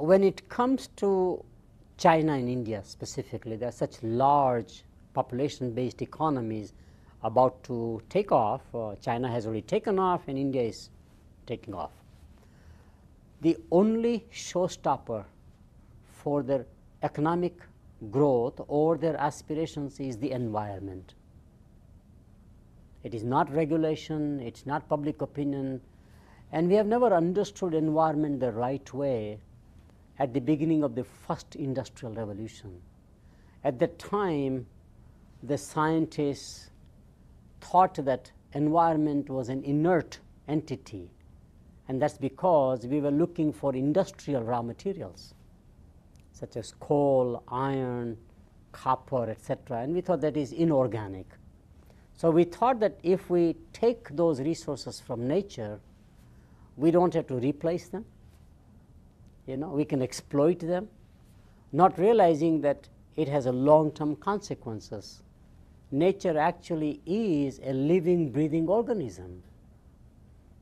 when it comes to China and India specifically, there are such large population-based economies about to take off. China has already taken off and India is taking off. The only showstopper for their economic growth or their aspirations is the environment. It is not regulation, it is not public opinion, and we have never understood environment the right way at the beginning of the first industrial revolution. At that time, the scientists thought that environment was an inert entity, and that's because we were looking for industrial raw materials such as coal, iron, copper, etc., and we thought that is inorganic. So we thought that if we take those resources from nature, we don't have to replace them. We can exploit them, not realizing that it has a long-term consequences. Nature actually is a living, breathing organism.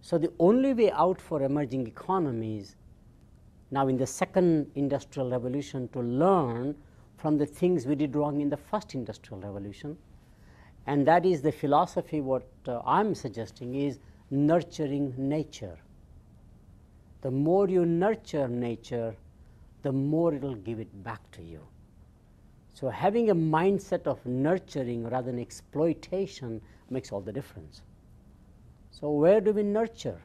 So the only way out for emerging economies now in the second industrial revolution to learn from the things we did wrong in the first industrial revolution, and that is the philosophy what I'm suggesting is nurturing nature. The more you nurture nature, the more it will give it back to you. So having a mindset of nurturing rather than exploitation makes all the difference. So where do we nurture?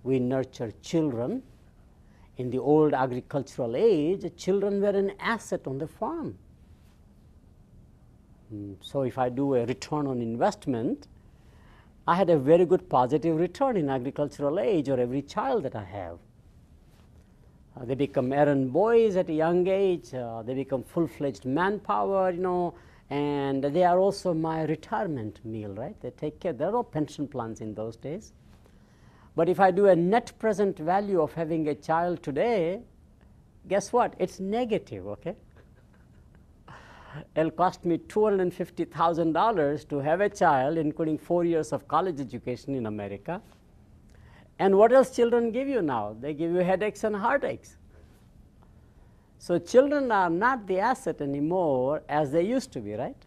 We nurture children. In the old agricultural age, children were an asset on the farm. So if I do a return on investment, I had a very good positive return in agricultural age or every child that I have. They become errand boys at a young age, they become full-fledged manpower, and they are also my retirement meal, right? They take care. There are no pension plans in those days. But if I do a net present value of having a child today, guess what? It's negative, okay? It'll cost me $250,000 to have a child, including 4 years of college education in America. And what else children give you now? They give you headaches and heartaches. So children are not the asset anymore as they used to be, right?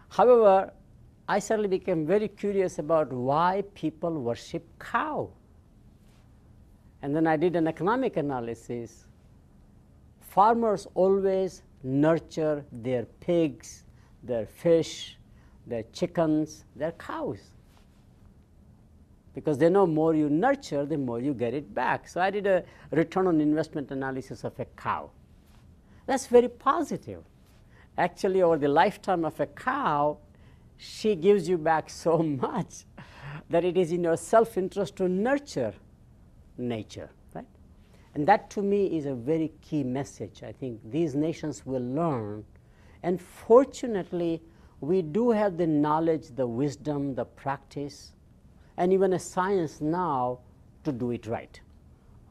However, I suddenly became very curious about why people worship cow. And then I did an economic analysis. Farmers always nurture their pigs, their fish, their chickens, their cows. Because they know more you nurture, the more you get it back. So I did a return on investment analysis of a cow. That's very positive. Actually, over the lifetime of a cow, she gives you back so much that it is in your self-interest to nurture nature, right? And that to me is a very key message. I think these nations will learn, and fortunately we do have the knowledge, the wisdom, the practice, and even a science now to do it right.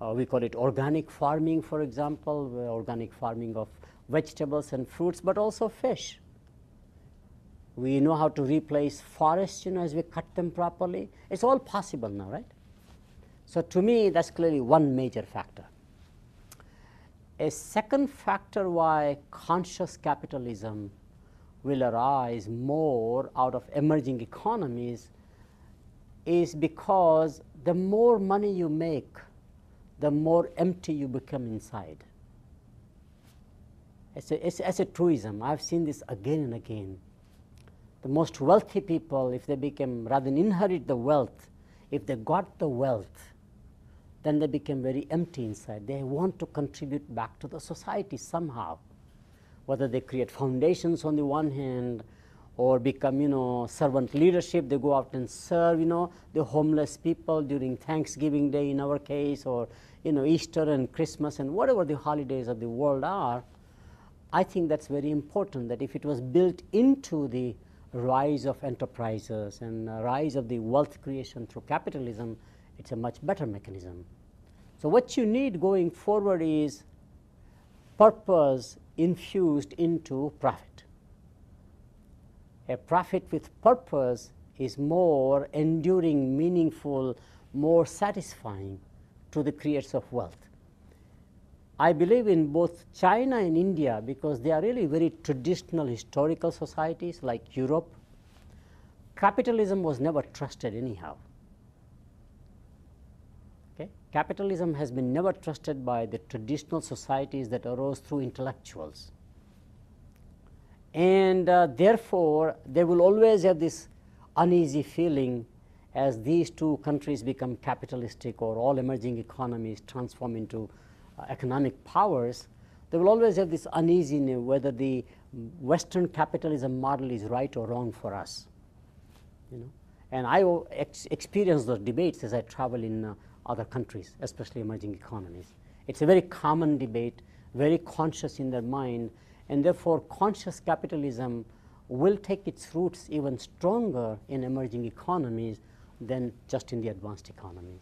We call it organic farming, for example, organic farming of vegetables and fruits, but also fish. We know how to replace forests, as we cut them properly. It's all possible now, right? So to me, that's clearly one major factor. A second factor why conscious capitalism will arise more out of emerging economies is because the more money you make, the more empty you become inside. It's a truism. I've seen this again and again. The most wealthy people, if they become, rather than inherit the wealth, if they got the wealth, then they become very empty inside. They want to contribute back to the society somehow, whether they create foundations on the one hand, or become, servant leadership. They go out and serve, the homeless people during Thanksgiving Day in our case, or, Easter and Christmas and whatever the holidays of the world are. I think that's very important, that if it was built into the rise of enterprises and rise of the wealth creation through capitalism, it's a much better mechanism. So what you need going forward is purpose infused into profit. A profit with purpose is more enduring, meaningful, more satisfying to the creators of wealth. I believe in both China and India because they are really very traditional historical societies like Europe. Capitalism was never trusted anyhow. Okay? Capitalism has been never trusted by the traditional societies that arose through intellectuals. And therefore, they will always have this uneasy feeling as these two countries become capitalistic or all emerging economies transform into economic powers. They will always have this uneasiness whether the Western capitalism model is right or wrong for us. You know? And I experience those debates as I travel in other countries, especially emerging economies. It's a very common debate, very conscious in their mind, and therefore conscious capitalism will take its roots even stronger in emerging economies than just in the advanced economies.